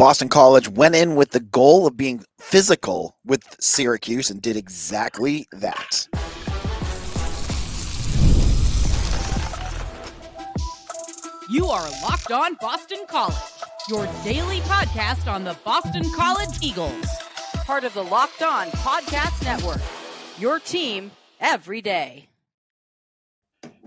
Boston College went in with the goal of being physical with Syracuse and did exactly that. You are Locked On Boston College, your daily podcast on the Boston College Eagles. Part of the Locked On Podcast Network, your team every day.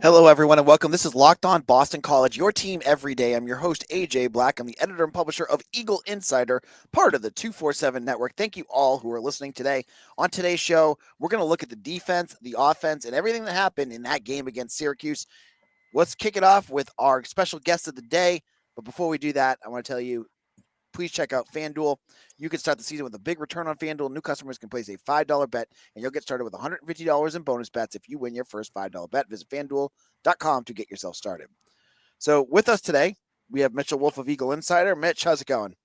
Hello, everyone, and welcome. This is Locked On Boston College, your team every day. I'm your host, AJ Black. I'm the editor and publisher of Eagle Insider, part of the 247 Network. Thank you all who are listening today. On today's show, we're going to look at the defense, the offense, and everything that happened in that game against Syracuse. Let's kick it off with our special guest of the day. But before we do that, I want to tell you, please check out FanDuel. You can start the season with a big return on FanDuel. New customers can place a $5 bet, and you'll get started with $150 in bonus bets if you win your first $5 bet. Visit FanDuel.com to get yourself started. So with us today, we have Mitchell Wolf of Eagle Insider. Mitch, how's it going?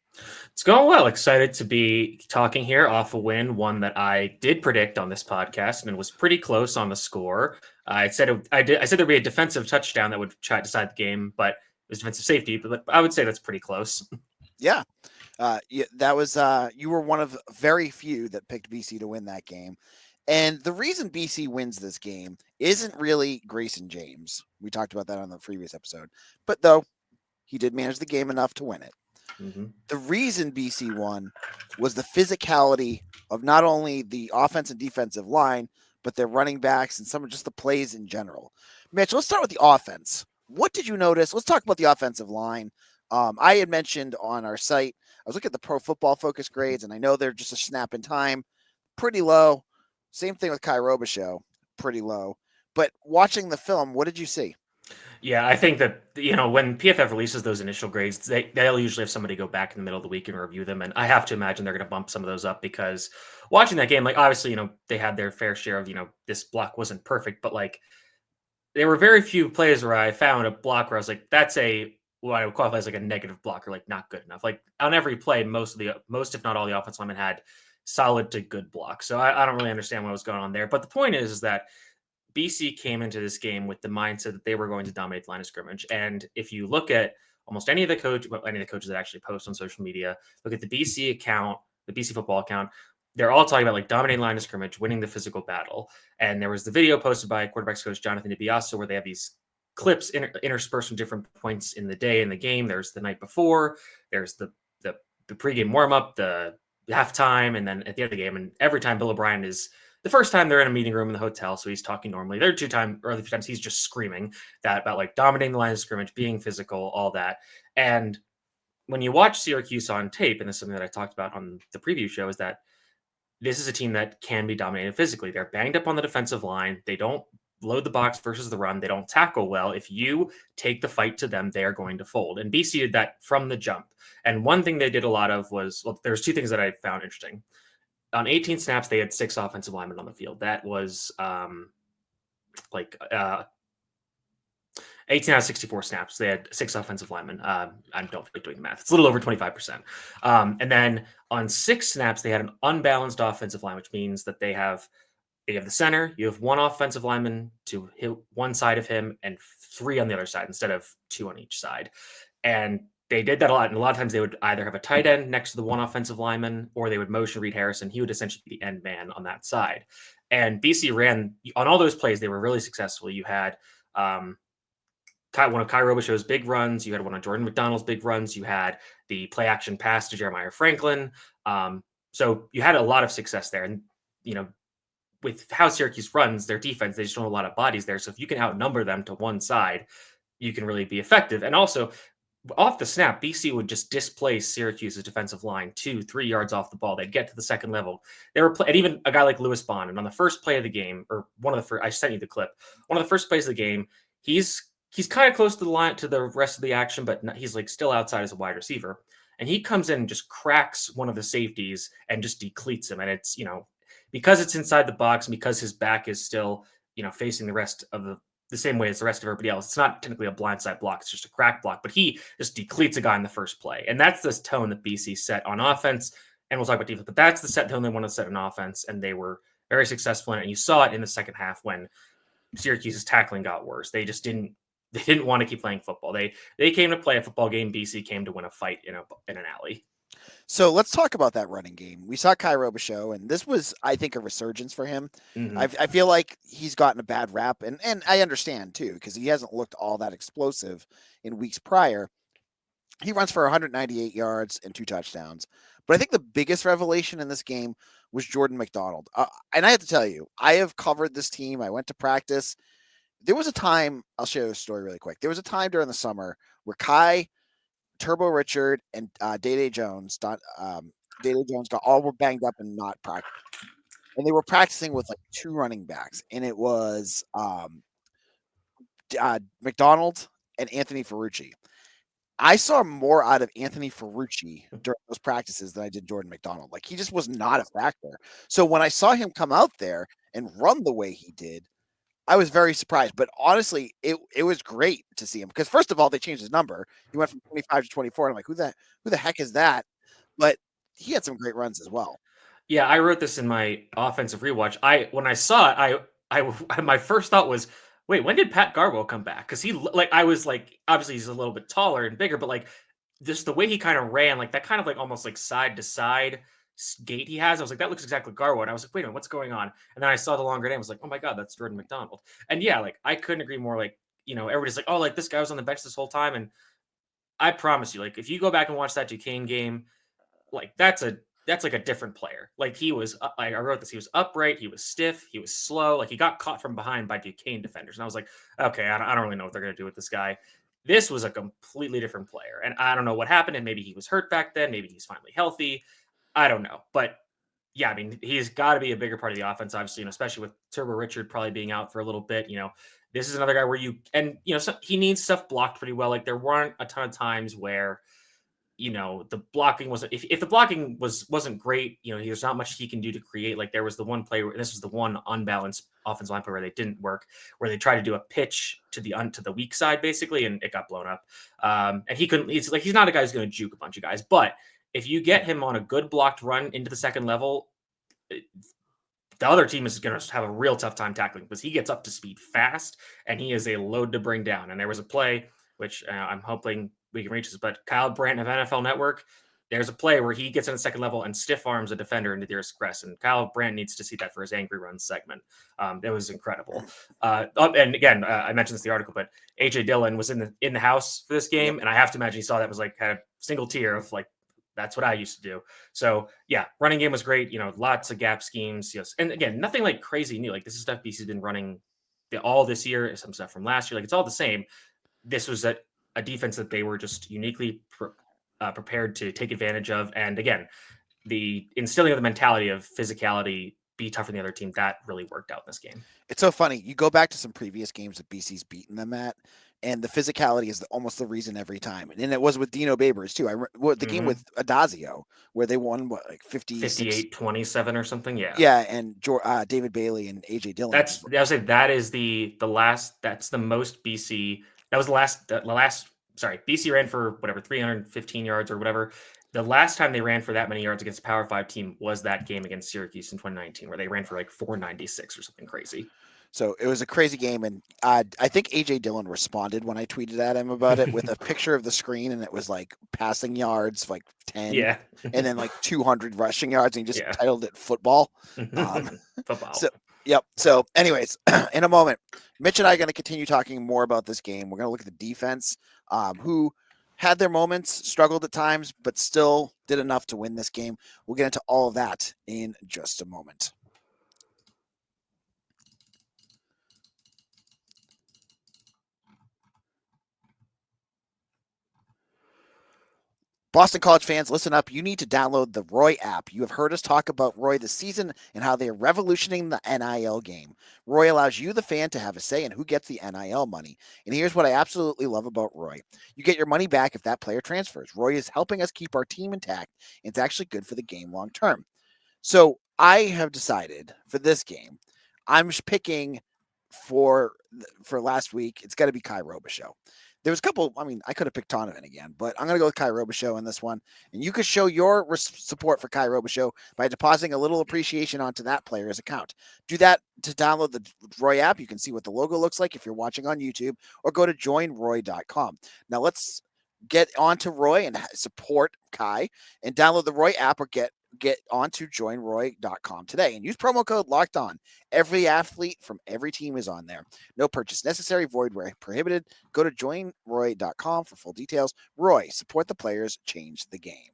It's going well. Excited to be talking here off a win, one that I did predict on this podcast, and was pretty close on the score. I said there'd be a defensive touchdown that would try to decide the game, but it was defensive safety. But I would say that's pretty close. Yeah. That was you were one of very few that picked BC to win that game. And the reason BC wins this game isn't really Grayson James. We talked about that on the previous episode. But though he did manage the game enough to win it. Mm-hmm. The reason BC won was the physicality of not only the offense and defensive line, but their running backs and some of just the plays in general. Mitch, let's start with the offense. What did you notice? Let's talk about the offensive line. I had mentioned on our site, I was looking at the Pro Football Focus grades, and I know they're just a snap in time, pretty low. Same thing with Robichaux, pretty low. But watching the film, what did you see? Yeah, I think that, when PFF releases those initial grades, they'll usually have somebody go back in the middle of the week and review them. And I have to imagine they're going to bump some of those up because watching that game, obviously, they had their fair share of, this block wasn't perfect, but there were very few plays where I found a block where I was like, that's what I would qualify as a negative block or not good enough. On every play, most if not all the offensive linemen had solid to good blocks. So I don't really understand what was going on there. But the point is that BC came into this game with the mindset that they were going to dominate the line of scrimmage. And if you look at almost any of the coaches that actually post on social media, look at the BC account, the BC football account, they're all talking about dominating line of scrimmage, winning the physical battle. And there was the video posted by quarterbacks coach Jonathan DiBiase where they have these clips interspersed from different points in the day in the game. There's the night before, there's the pregame warm-up, the halftime, and then at the end of the game. And every time Bill O'Brien is the first time they're in a meeting room in the hotel, so he's talking normally. There are two times he's just screaming that about dominating the line of scrimmage, being physical, all that. And when you watch Syracuse on tape, and this is something that I talked about on the preview show, is that this is a team that can be dominated physically. They're banged up on the defensive line. They don't load the box versus the run. They don't tackle well. If you take the fight to them, they are going to fold. And BC did that from the jump. And one thing they did a lot of was, there's two things that I found interesting. On 18 snaps, they had 6 offensive linemen on the field. That was 18 out of 64 snaps. They had 6 offensive linemen. I don't feel like doing the math. It's a little over 25%. And then on 6 snaps, they had an unbalanced offensive line, which means that they have the center. You have 1 offensive lineman to hit one side of him and 3 on the other side instead of 2 on each side. And they did that a lot. And a lot of times they would either have a tight end next to the 1 offensive lineman, or they would motion Reed Harrison. He would essentially be the end man on that side. And BC ran on all those plays. They were really successful. You had one of Robichaux's big runs. You had one of Jordan McDonald's big runs. You had the play action pass to Jeremiah Franklin. So you had a lot of success there. And, with how Syracuse runs their defense, they just don't have a lot of bodies there. So if you can outnumber them to one side, you can really be effective. And also, off the snap, BC would just displace Syracuse's defensive line 2-3 yards off the ball. They'd get to the second level. And even a guy like Lewis Bond, and on the first play of the game, or one of the first, I sent you the clip. One of the first plays of the game, he's kind of close to the line to the rest of the action, but he's still outside as a wide receiver. And he comes in and just cracks one of the safeties and just decleats him. And it's because it's inside the box and because his back is still facing the rest of the same way as the rest of everybody else. It's not technically a blindside block. It's just a crack block, but he just decleats a guy in the first play. And that's this tone that BC set on offense. And we'll talk about defense, but that's the set tone they want to set on offense. And they were very successful in it. And you saw it in the second half when Syracuse's tackling got worse. They didn't want to keep playing football. They came to play a football game. BC came to win a fight in an alley. So let's talk about that running game. We saw Kai Robichaux, and this was, I think, a resurgence for him. Mhm. I feel like he's gotten a bad rap, and I understand too because he hasn't looked all that explosive in weeks prior. He runs for 198 yards and 2 touchdowns. But I think the biggest revelation in this game was Jordan McDonald. And I have to tell you, I have covered this team. I went to practice. There was a time, I'll share this story really quick. There was a time during the summer where Kai, Turbo Richard, and Day Jones, got all were banged up and not practicing. And they were practicing with like 2 running backs. And it was McDonald and Anthony Ferrucci. I saw more out of Anthony Ferrucci during those practices than I did Jordan McDonald. Like he just was not a factor. So when I saw him come out there and run the way he did, I was very surprised. But honestly, it was great to see him because first of all, they changed his number. He went from 25 to 24. And I'm like, who the heck is that? But he had some great runs as well. Yeah, I wrote this in my offensive rewatch. When I saw it, my first thought was, wait, when did Pat Garbo come back? Because I was like, obviously he's a little bit taller and bigger, but like just the way he kind of ran, like that kind of like almost like side to side gait he has. I was like, that looks exactly like Garbo. And I was like, wait a minute, what's going on? And then I saw the longer name. I was like, oh my god, that's Jordan McDonald. And yeah, like I couldn't agree more. Like everybody's like, oh, like this guy was on the bench this whole time, and I promise you, like if you go back and watch that Duquesne game, like that's like a different player. Like he was, I wrote this. He was upright. He was stiff. He was slow. Like he got caught from behind by Duquesne defenders, and I was like, okay, I don't really know what they're gonna do with this guy. This was a completely different player, and I don't know what happened. And maybe he was hurt back then. Maybe he's finally healthy. I don't know, but yeah, I mean, he's got to be a bigger part of the offense, obviously, and especially with Turbo Richard probably being out for a little bit. This is another guy where he needs stuff blocked pretty well. Like there weren't a ton of times where the blocking wasn't if the blocking wasn't great, there's not much he can do to create. Like there was the one play where this was the one unbalanced offensive line play where they didn't work, where they tried to do a pitch to the weak side basically, and it got blown up. And he couldn't. He's not a guy who's going to juke a bunch of guys, but if you get him on a good blocked run into the second level, the other team is going to have a real tough time tackling because he gets up to speed fast and he is a load to bring down. And there was a play which I'm hoping we can reach this, but Kyle Brandt of NFL Network, there's a play where he gets in the second level and stiff arms a defender into the express, and Kyle Brandt needs to see that for his angry run segment. That was incredible. And again, I mentioned this in the article, but AJ Dillon was in the house for this game, and I have to imagine he saw that was like had a single tear of like, that's what I used to do. So yeah, running game was great. Lots of gap schemes. Yes, and again, nothing like crazy new. Like this is stuff BC's been running all this year. Some stuff from last year. Like it's all the same. This was a defense that they were just uniquely prepared to take advantage of. And again, the instilling of the mentality of physicality, be tougher than the other team, that really worked out in this game. It's so funny. You go back to some previous games that BC's beaten them at, and the physicality is almost the reason every time. And it was with Dino Babers too. The game with Adazio where they won like 58-27 or something. Yeah. Yeah, and David Bailey and AJ Dillon. That is the last. That's the most BC. That was the last. Sorry, BC ran for whatever 315 yards or whatever. The last time they ran for that many yards against a Power 5 team was that game against Syracuse in 2019, where they ran for like 496 or something crazy. So it was a crazy game, and I think AJ Dillon responded when I tweeted at him about it with a picture of the screen, and it was like passing yards, like 10, yeah, and then like 200 rushing yards, and he just titled it football. Football. So, yep. So, anyways, in a moment, Mitch and I are going to continue talking more about this game. We're going to look at the defense, who had their moments, struggled at times, but still did enough to win this game. We'll get into all of that in just a moment. Boston College fans, listen up. You need to download the Roy app. You have heard us talk about Roy this season and how they are revolutioning the NIL game. Roy allows you, the fan, to have a say in who gets the NIL money. And here's what I absolutely love about Roy. You get your money back if that player transfers. Roy is helping us keep our team intact, and it's actually good for the game long term. So I have decided for this game, I'm picking for last week, it's got to be Kai Robichaux. There was a couple, I could have picked Donovan again, but I'm going to go with Kai Robichaux in this one. And you could show your support for Kai Robichaux by depositing a little appreciation onto that player's account. Do that to download the Roy app. You can see what the logo looks like if you're watching on YouTube, or go to joinroy.com. Now let's get onto Roy and support Kai, and download the Roy app or get onto joinroy.com today and use promo code Locked On. Every athlete from every team is on there. No purchase necessary, void where prohibited. Go to joinroy.com for full details. Roy, support the players, change the game.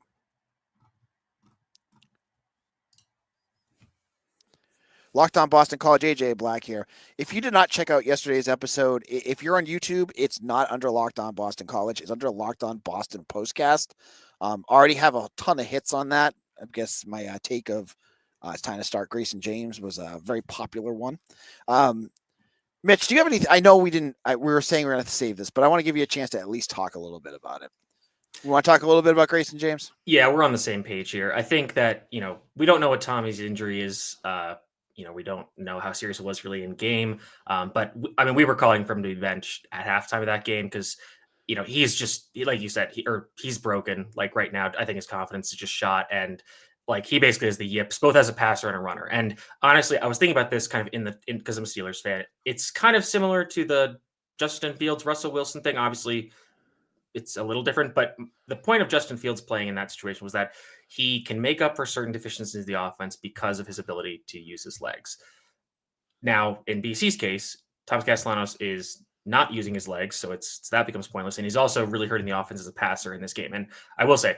Locked On Boston College, AJ Black here. If you did not check out yesterday's episode, if you're on YouTube, it's not under Locked On Boston College. It's under Locked On Boston Postcast. Already have a ton of hits on that. I guess my take of it's time to start Grayson James was a very popular one. Mitch, do you have anything? I know we were saying we're going to save this, but I want to give you a chance to at least talk a little bit about it. You want to talk a little bit about Grayson James? Yeah, we're on the same page here. I think that, we don't know what Tommy's injury is. We don't know how serious it was really in game. But we were calling for him to be benched at halftime of that game because, he's just, like you said, he's broken. Like right now, I think his confidence is just shot. And like he basically has the yips, both as a passer and a runner. And honestly, I was thinking about this kind of because I'm a Steelers fan. It's kind of similar to the Justin Fields, Russell Wilson thing. Obviously, it's a little different, but the point of Justin Fields playing in that situation was that he can make up for certain deficiencies in the offense because of his ability to use his legs. Now, in BC's case, Thomas Castellanos is not using his legs, so that becomes pointless. And he's also really hurting the offense as a passer in this game. And I will say,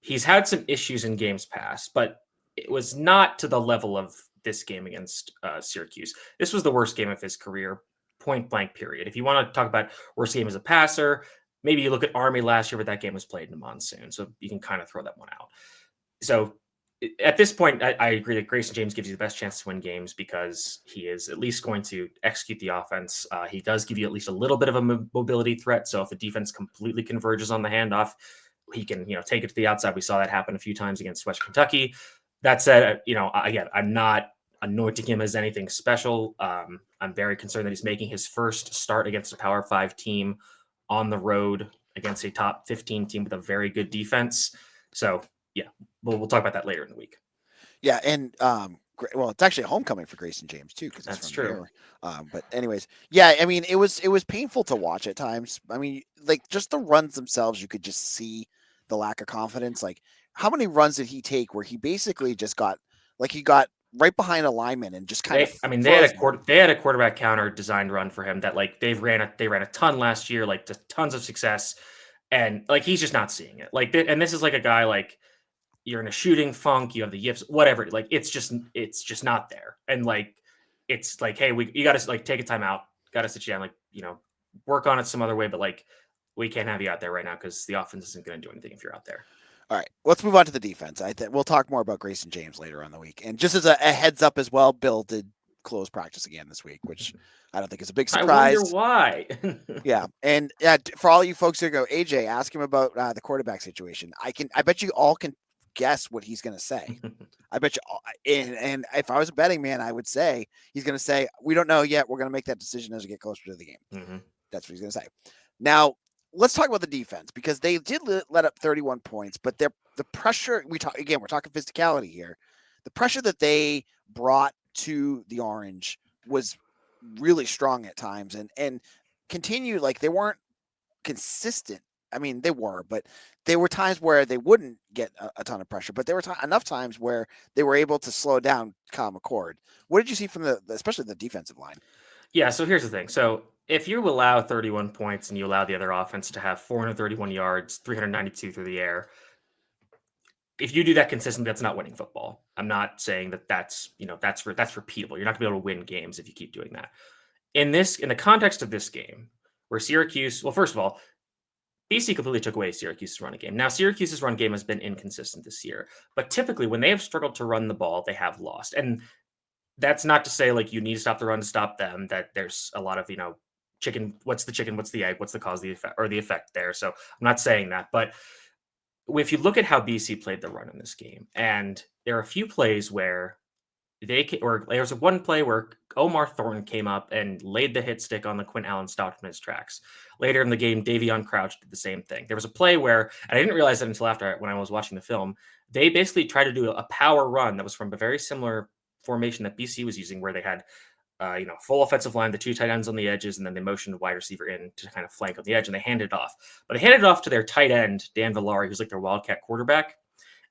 he's had some issues in games past, but it was not to the level of this game against Syracuse. This was the worst game of his career, point blank period. If you want to talk about worst game as a passer, maybe you look at Army last year, but that game was played in the monsoon. So you can kind of throw that one out. So at this point, I agree that Grayson James gives you the best chance to win games because he is at least going to execute the offense. He does give you at least a little bit of a mobility threat. So if the defense completely converges on the handoff, he can, take it to the outside. We saw that happen a few times against West Kentucky. That said, again, I'm not anointing him as anything special. I'm very concerned that he's making his first start against a Power 5 team on the road against a top 15 team with a very good defense. So yeah, we'll talk about that later in the week. Yeah. And, it's actually a homecoming for Grayson James too. Cause that's true. But anyways, yeah, it was painful to watch at times. Like just the runs themselves, you could just see the lack of confidence. Like how many runs did he take where he basically just got right behind a lineman and just kind of. They had a quarterback counter designed run for him that like they ran a ton last year, like just tons of success, and like he's just not seeing it. Like, and this is like a guy like you're in a shooting funk, you have the yips, whatever. Like it's just not there, and like it's like, hey, you got to like take a timeout, got to sit you down, like work on it some other way, but like we can't have you out there right now because the offense isn't going to do anything if you're out there. All right, let's move on to the defense. We'll talk more about Grayson James later on the week. And just as a heads up as well, Bill did close practice again this week, which I don't think is a big surprise. I wonder why. Yeah, and for all you folks who go, AJ, ask him about the quarterback situation. I bet you all can guess what he's going to say. I bet you, and if I was a betting man, I would say he's going to say, "We don't know yet. We're going to make that decision as we get closer to the game." Mm-hmm. That's what he's going to say. Now, let's talk about the defense because they did let up 31 points, but the pressure we're talking physicality here. The pressure that they brought to the Orange was really strong at times and continued. Like they weren't consistent. They were, but there were times where they wouldn't get a ton of pressure, but there were enough times where they were able to slow down Kyle McCord. What did you see from especially the defensive line? Yeah. So here's the thing. So if you allow 31 points and you allow the other offense to have 431 yards, 392 through the air, if you do that consistently, that's not winning football. I'm not saying that's repeatable. You're not gonna be able to win games if you keep doing that. In the context of this game, where Syracuse, well, first of all, BC completely took away Syracuse's run game. Now, Syracuse's run game has been inconsistent this year, but typically when they have struggled to run the ball, they have lost. And that's not to say like you need to stop the run to stop them, that there's a lot of, chicken, what's the chicken, what's the egg, what's the cause, the effect, or the effect there. So I'm not saying that, but if you look at how BC played the run in this game, and there are a few plays where there was one play where Omar Thornton came up and laid the hit stick on the Quinn Allen, stopped him in his tracks. Later in the game, Davion Crouch did the same thing. There was a play where, and I didn't realize that until after when I was watching the film, they basically tried to do a power run that was from a very similar formation that BC was using, where they had full offensive line, the 2 tight ends on the edges, and then they motioned the wide receiver in to kind of flank on the edge, and they handed it off. But they handed it off to their tight end, Dan Villari, who's like their Wildcat quarterback,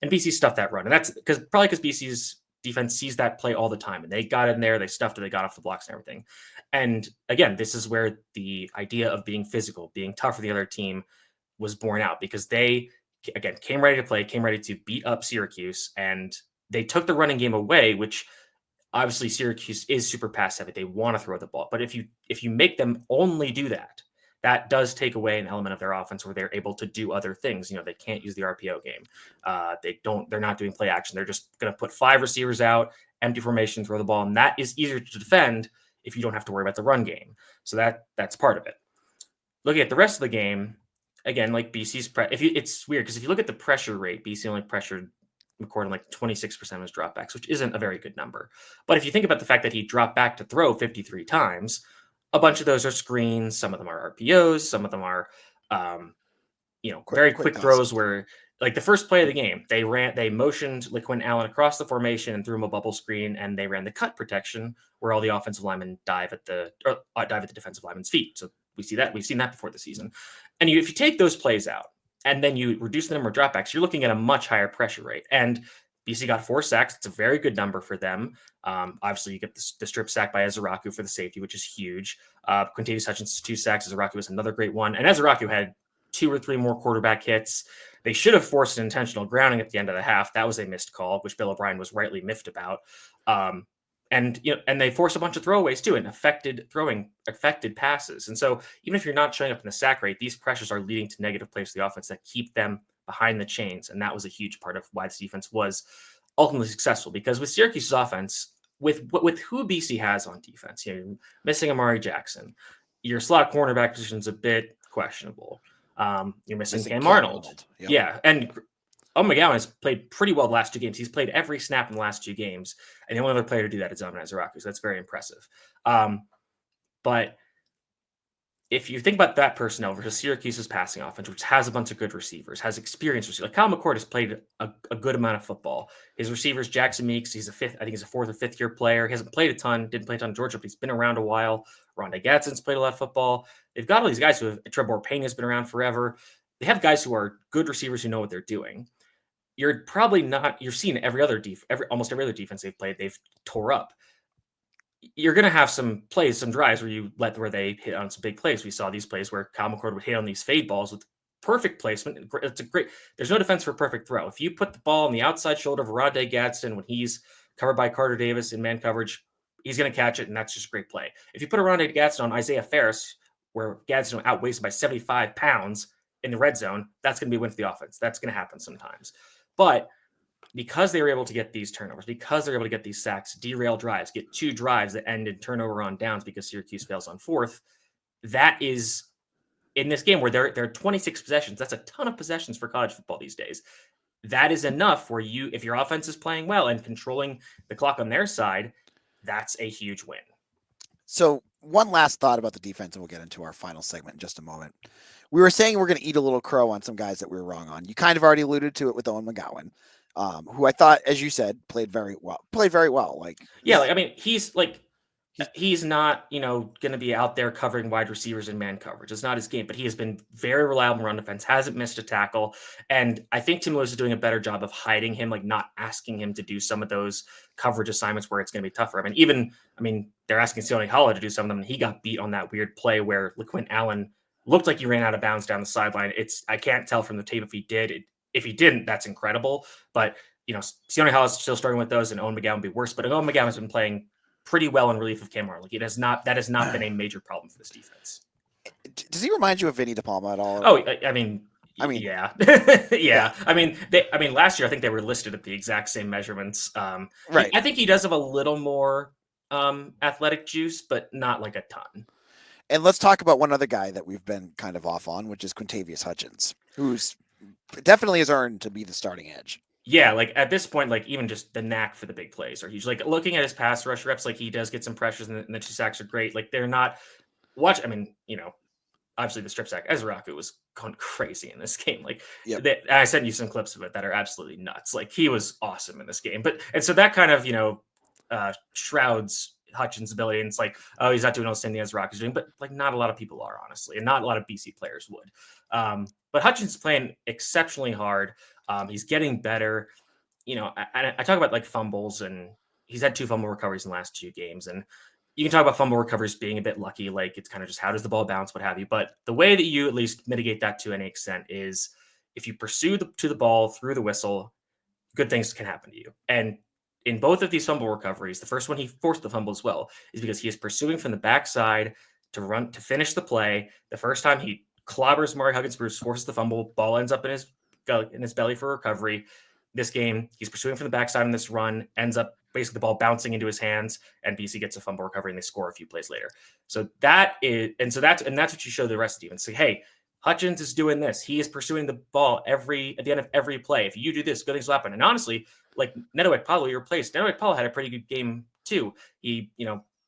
and BC stuffed that run. And that's because BC's defense sees that play all the time, and they got in there, they stuffed it, they got off the blocks and everything. And again, this is where the idea of being physical, being tough for the other team was born out, because they, again, came ready to play, came ready to beat up Syracuse, and they took the running game away, which obviously Syracuse is super pass heavy. They want to throw the ball, but if you make them only do that, that does take away an element of their offense where they're able to do other things. They can't use the RPO game. They're not doing play action. They're just going to put 5 receivers out, empty formation, throw the ball. And that is easier to defend if you don't have to worry about the run game. So that's part of it. Looking at the rest of the game, again, like BC's it's weird because if you look at the pressure rate, BC only pressured McCord on like 26% of his dropbacks, which isn't a very good number. But if you think about the fact that he dropped back to throw 53 times, a bunch of those are screens. Some of them are RPOs. Some of them are, very quick throws where, like the first play of the game, they motioned LeQuint Allen across the formation and threw him a bubble screen, and they ran the cut protection where all the offensive linemen dive at the defensive lineman's feet. So we see that. We've seen that before the season. And if you take those plays out, and then you reduce the number of dropbacks, you're looking at a much higher pressure rate. And BC got 4 sacks. It's a very good number for them. Obviously, you get the strip sack by Ezeraku for the safety, which is huge. Quintavious Hutchins, 2 sacks. Ezeraku was another great one. And Ezeraku had 2 or 3 more quarterback hits. They should have forced an intentional grounding at the end of the half. That was a missed call, which Bill O'Brien was rightly miffed about. And they forced a bunch of throwaways too, and affected passes. And so even if you're not showing up in the sack rate, these pressures are leading to negative plays for the offense that keep them behind the chains. And that was a huge part of why this defense was ultimately successful, because with Syracuse's offense, with who BC has on defense, you're missing Amari Jackson. Your slot cornerback position is a bit questionable. You're missing Cam Arnold. Yep. Yeah. And McGowan has played pretty well the last 2 games. He's played every snap in the last 2 games. And the only other player to do that is Ezeraku. So that's very impressive. But if you think about that personnel versus Syracuse's passing offense, which has a bunch of good receivers, has experienced receivers, like Kyle McCord has played a good amount of football. His receivers, Jackson Meeks, he's a 4th or 5th year player. He hasn't played a ton, didn't play a ton in Georgia, but he's been around a while. Rondé Gadsden's played a lot of football. They've got all these guys who have, Trevor Payne has been around forever. They have guys who are good receivers who know what they're doing. You're probably not, you're seeing almost every other defense they've played, they've tore up. You're going to have some plays, some drives where they hit on some big plays. We saw these plays where Kyle McCord would hit on these fade balls with perfect placement. There's no defense for a perfect throw. If you put the ball on the outside shoulder of Rondé Gadsden when he's covered by Carter Davis in man coverage, he's going to catch it, and that's just a great play. If you put a Rondé Gadsden on Isaiah Ferris, where Gadsden outweighs him by 75 pounds in the red zone, that's going to be a win for the offense. That's going to happen sometimes. But because they were able to get these turnovers, because they're able to get these sacks, derail drives, get 2 drives that end in turnover on downs because Syracuse fails on 4th, that is, in this game where there are 26 possessions, that's a ton of possessions for college football these days. That is enough where if your offense is playing well and controlling the clock on their side, that's a huge win. So one last thought about the defense, and we'll get into our final segment in just a moment. We were saying we're going to eat a little crow on some guys that we were wrong on. You kind of already alluded to it with Owen McGowan, who I thought, as you said, played very well. He's not, going to be out there covering wide receivers in man coverage. It's not his game, but he has been very reliable run defense, hasn't missed a tackle. And I think Tim Lewis is doing a better job of hiding him, like not asking him to do some of those coverage assignments where it's going to be tougher. They're asking Sione Hala to do some of them, and he got beat on that weird play where LeQuint Allen looked like he ran out of bounds down the sideline. I can't tell from the tape if he did. If he didn't, that's incredible. But, Sione Hala is still struggling with those, and Owen McGowan would be worse. But Owen McGowan has been playing pretty well in relief of Cam Arnold. That has not been a major problem for this defense. Does he remind you of Vinny DePalma at all? Oh, yeah. Yeah. Last year, I think they were listed at the exact same measurements. Right. I think he does have a little more athletic juice, but not like a ton. And let's talk about one other guy that we've been kind of off on, which is Quintavious Hutchins, who's definitely has earned to be the starting edge. Yeah, like at this point, like even just the knack for the big plays are huge. Like looking at his pass rush reps, like he does get some pressures, and the 2 sacks are great. Like they're not obviously the strip sack, Ezeraku was going crazy in this game. Like I sent you some clips of it that are absolutely nuts. Like he was awesome in this game. And so that kind of, shrouds Hutchins' ability, and it's like, oh, he's not doing all the same thing as Rock is doing, but like not a lot of people are, honestly, and not a lot of BC players would. But Hutchins is playing exceptionally hard. He's getting better. I talk about like fumbles, and he's had 2 fumble recoveries in the last 2 games, and you can talk about fumble recoveries being a bit lucky, like it's kind of just how does the ball bounce, what have you. But the way that you at least mitigate that to any extent is if you pursue to the ball through the whistle, good things can happen to you. And in both of these fumble recoveries, the first one he forced the fumble as well, is because he is pursuing from the backside to finish the play. The first time he clobbers Mari Huggins-Bruce, forces the fumble, ball ends up in his belly for recovery. This game, he's pursuing from the backside on this run, ends up basically the ball bouncing into his hands, and BC gets a fumble recovery, and they score a few plays later. So that's what you show the rest of the team. And say, hey, Hutchins is doing this. He is pursuing the ball at the end of every play. If you do this, good things will happen. And honestly, like Neto Ekpalo, you replaced. Neto Ekpalo had a pretty good game too. He,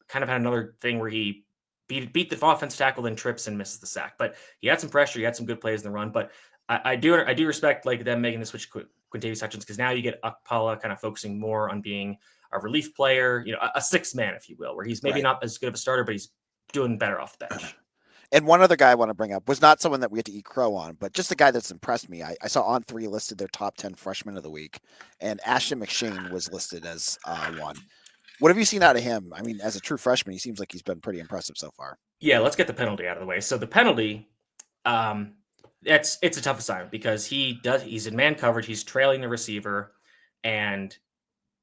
kind of had another thing where he beat the offensive tackle, then trips and misses the sack. But he had some pressure. He had some good plays in the run. But I do respect like them making the switch to Quintavious Hutchins, because now you get Ekpalo kind of focusing more on being a relief player, a sixth man, if you will, where he's maybe not as good of a starter, but he's doing better off the bench. And one other guy I want to bring up was not someone that we had to eat crow on, but just a guy that's impressed me. I saw On3 listed their top 10 freshmen of the week, and Ashton McShane was listed as one. What have you seen out of him? I mean, as a true freshman, he seems like he's been pretty impressive so far. Yeah, let's get the penalty out of the way. So the penalty, it's a tough assignment because he's in man coverage, he's trailing the receiver, and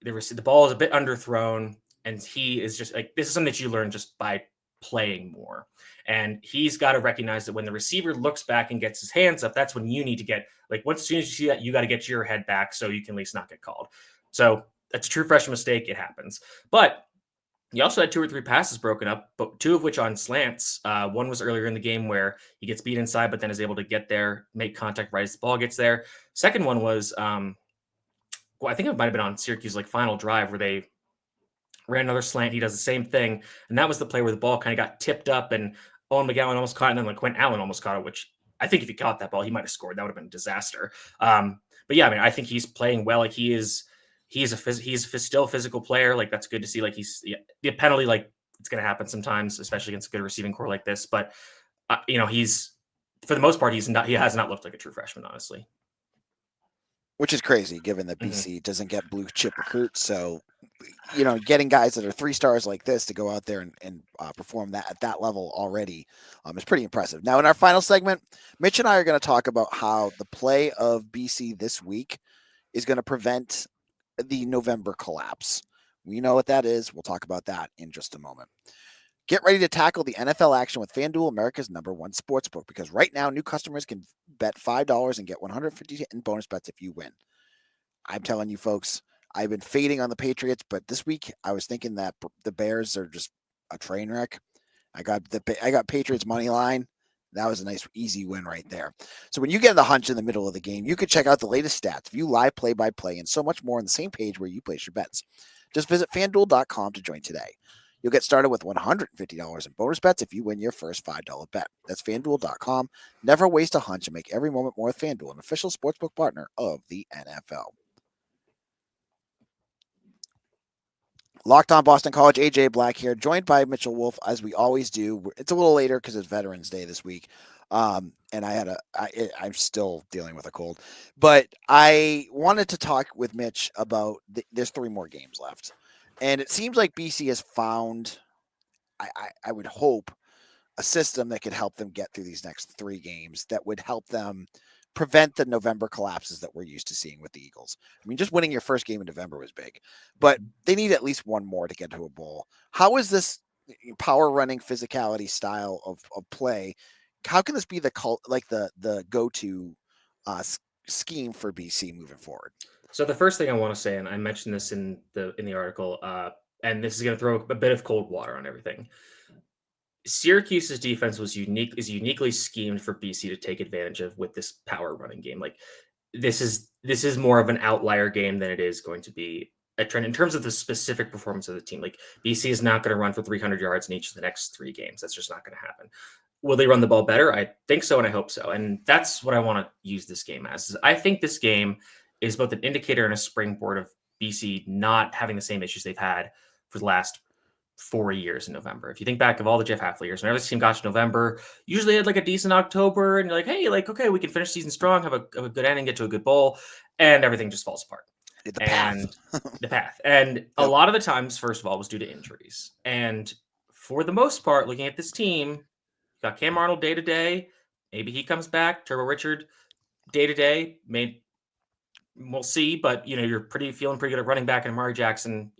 the ball is a bit underthrown, and he is just like, this is something that you learn just by playing more. And he's got to recognize that when the receiver looks back and gets his hands up, that's when you need to get, like, as soon as you see that, you got to get your head back so you can at least not get called. So that's a true freshman mistake. It happens. But he also had 2 or 3 passes broken up, but 2 of which on slants. One was earlier in the game where he gets beat inside, but then is able to get there, make contact right as the ball gets there. Second one was, I think it might have been on Syracuse like final drive where they ran another slant. He does the same thing. And that was the play where the ball kind of got tipped up and Owen McGowan almost caught it. And then like Quentin Allen almost caught it, which I think if he caught that ball, he might have scored. That would have been a disaster. But yeah, I mean, I think he's playing well. Like he's still a physical player. Like that's good to see. Like the penalty, like it's going to happen sometimes, especially against a good receiving core like this. But he's, for the most part, he has not looked like a true freshman, honestly. Which is crazy given that BC doesn't get blue chip recruits. So, getting guys that are 3 stars like this to go out there and perform that at that level already is pretty impressive. Now, in our final segment, Mitch and I are going to talk about how the play of BC this week is going to prevent the November collapse. We know what that is. We'll talk about that in just a moment. Get ready to tackle the NFL action with FanDuel, America's #1 sportsbook, because right now new customers can bet $5 and get $150 in bonus bets if you win. I'm telling you, folks, I've been fading on the Patriots, but this week I was thinking that the Bears are just a train wreck. I got Patriots money line. That was a nice, easy win right there. So when you get the hunch in the middle of the game, you can check out the latest stats, view live play-by-play, and so much more on the same page where you place your bets. Just visit FanDuel.com to join today. You'll get started with $150 in bonus bets if you win your first $5 bet. That's FanDuel.com. Never waste a hunch and make every moment more with FanDuel, an official sportsbook partner of the NFL. Locked on Boston College, AJ Black here, joined by Mitchell Wolf, as we always do. It's a little later because it's Veterans Day this week. And I'm still dealing with a cold. But I wanted to talk with Mitch about, there's 3 more games left. And it seems like BC has found, I would hope, a system that could help them get through these next 3 games that would help them prevent the November collapses that we're used to seeing with the Eagles. I mean, just winning your first game in November was big, but they need at least one more to get to a bowl. How is this power running physicality style of play? How can this be the go-to scheme for BC moving forward? So the first thing I want to say, and I mentioned this in the article, and this is going to throw a bit of cold water on everything. Syracuse's defense is uniquely schemed for BC to take advantage of with this power running game. Like this is more of an outlier game than it is going to be a trend in terms of the specific performance of the team. Like BC is not going to run for 300 yards in each of the next 3 games. That's just not going to happen. Will they run the ball better? I think so, and I hope so. And that's what I want to use this game as. I think this game is both an indicator and a springboard of BC not having the same issues they've had for the last 4 years in November. If you think back of all the Jeff Hafley years, whenever this team got to November, usually had like a decent October, and you're like, hey, like, okay, we can finish season strong, have a good ending, get to a good bowl, and everything just falls apart. The And path. the path. And a lot of the times, first of all, was due to injuries. And for the most part, looking at this team, got Cam Arnold day to day. Maybe he comes back. Turbo Richard day to day. We'll see. But you're feeling pretty good at running back, and Amari Jackson,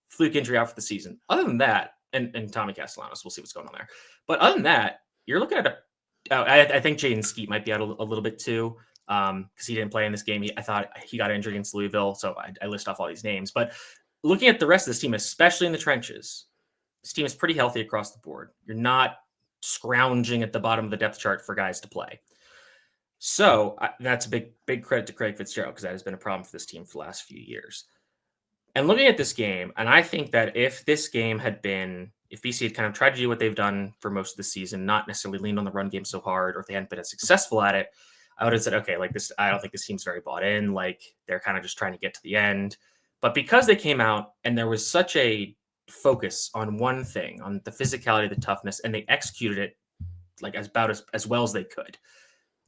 fluke injury out for the season. Other than that, and Tommy Castellanos, we'll see what's going on there. But other than that, you're looking at I think Jaden Skeet might be out a little bit too, because he didn't play in this game. I thought he got injured against Louisville, so I list off all these names. But looking at the rest of this team, especially in the trenches, this team is pretty healthy across the board. You're not scrounging at the bottom of the depth chart for guys to play. So that's a big credit to Craig Fitzgerald, because that has been a problem for this team for the last few years. And looking at this game, and I think that if this game if BC had kind of tried to do what they've done for most of the season, not necessarily leaned on the run game so hard, or if they hadn't been as successful at it, I would have said, okay, like this, I don't think this team's very bought in. Like they're kind of just trying to get to the end. But because they came out and there was such a focus on one thing, on the physicality, the toughness, and they executed it like as well as they could,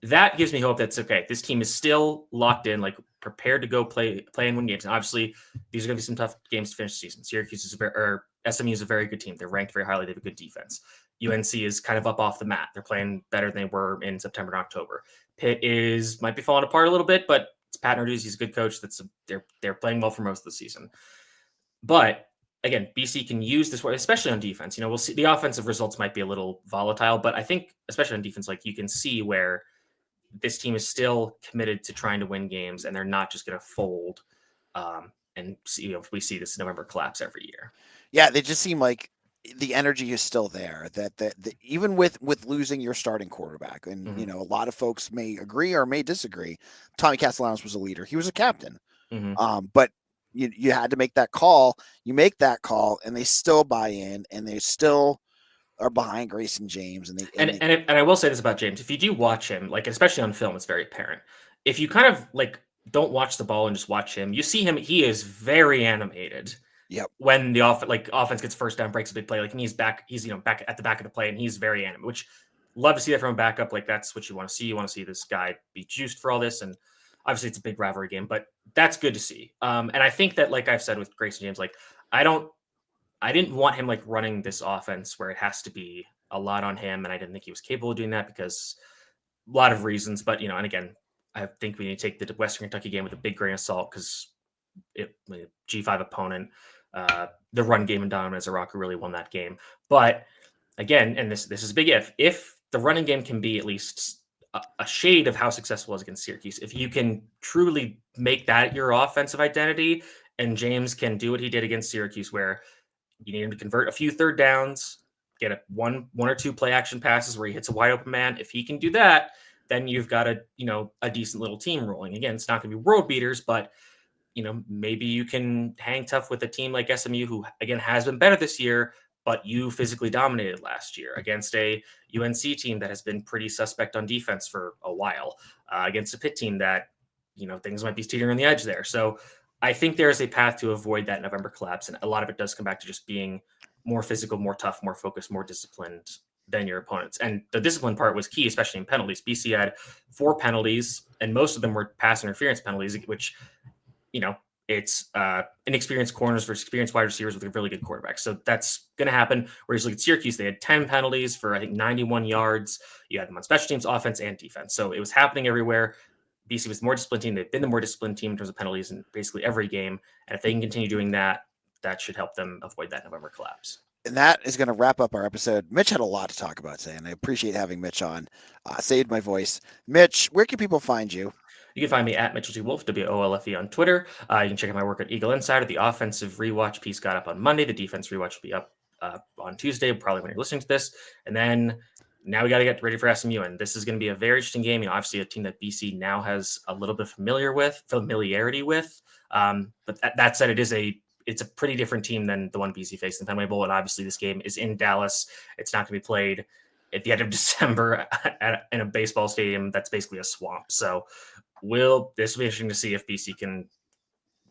that gives me hope that's okay. This team is still locked in, like prepared to go play and win games. And obviously, these are going to be some tough games to finish the season. Syracuse SMU is a very good team. They're ranked very highly. They have a good defense. UNC is kind of up off the mat. They're playing better than they were in September and October. Pitt might be falling apart a little bit, but it's Pat Narduzzi. He's a good coach. They're playing well for most of the season. But again, BC can use this way, especially on defense. We'll see the offensive results might be a little volatile, but I think especially on defense, like you can see where this team is still committed to trying to win games, and they're not just going to fold. And we see this November collapse every year. Yeah, they just seem like the energy is still there. That even with losing your starting quarterback, and a lot of folks may agree or may disagree. Tommy Castellanos was a leader. He was a captain. But you had to make that call. You make that call, and they still buy in, and they still are behind Grayson James. And I will say this about James: if you do watch him, like especially on film, it's very apparent. If you kind of like don't watch the ball and just watch him, you see him. He is very animated. Yep. When the offense gets first down, breaks a big play, like and he's back at the back of the play, and he's very animated. Which love to see that from a backup. Like that's what you want to see. You want to see this guy be juiced for all this, and obviously it's a big rivalry game, but that's good to see. And I think that, like I've said with Grayson James, like I didn't want him like running this offense where it has to be a lot on him, and I didn't think he was capable of doing that because a lot of reasons. But and again, I think we need to take the Western Kentucky game with a big grain of salt because G5 opponent, the run game and Donovan Zaraku really won that game. But again, and this is a big if the running game can be at least a shade of how successful it was against Syracuse, if you can truly make that your offensive identity, and James can do what he did against Syracuse, where you need him to convert a few third downs, get one or two play action passes where he hits a wide open man. If he can do that, then you've got a decent little team rolling. Again, it's not going to be world beaters, but maybe you can hang tough with a team like SMU, who again has been better this year, but you physically dominated last year against a UNC team that has been pretty suspect on defense for a while, against a Pitt team that things might be teetering on the edge there. So I think there is a path to avoid that November collapse, and a lot of it does come back to just being more physical, more tough, more focused, more disciplined than your opponents. And the discipline part was key, especially in penalties. BC had 4 penalties, and most of them were pass interference penalties, which, it's inexperienced corners versus experienced wide receivers with a really good quarterback. So that's going to happen. Whereas look at Syracuse, they had 10 penalties for, I think, 91 yards. You had them on special teams, offense, and defense. So it was happening everywhere. BC was the more disciplined team. They've been the more disciplined team in terms of penalties in basically every game. And if they can continue doing that, that should help them avoid that November collapse. And that is going to wrap up our episode. Mitch had a lot to talk about today, and I appreciate having Mitch on. Saved my voice. Mitch, where can people find you? You can find me at Mitchell T. Wolf, WOLFE on Twitter. You can check out my work at Eagle Insider. The offensive rewatch piece got up on Monday. The defense rewatch will be up on Tuesday, probably when you're listening to this. And then now we got to get ready for SMU, and this is going to be a very interesting game. Obviously a team that BC now has a little bit of familiarity with. But that said, it's a pretty different team than the one BC faced in the Fenway Bowl. And obviously this game is in Dallas. It's not going to be played at the end of December in a baseball stadium that's basically a swamp. So this will be interesting to see if BC can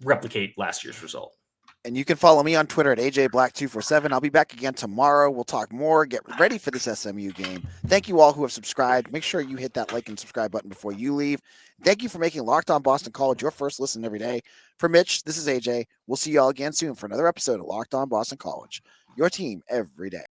replicate last year's result. And you can follow me on Twitter at AJBlack247. I'll be back again tomorrow. We'll talk more. Get ready for this SMU game. Thank you all who have subscribed. Make sure you hit that like and subscribe button before you leave. Thank you for making Locked On Boston College your first listen every day. For Mitch, this is AJ. We'll see you all again soon for another episode of Locked On Boston College, your team every day.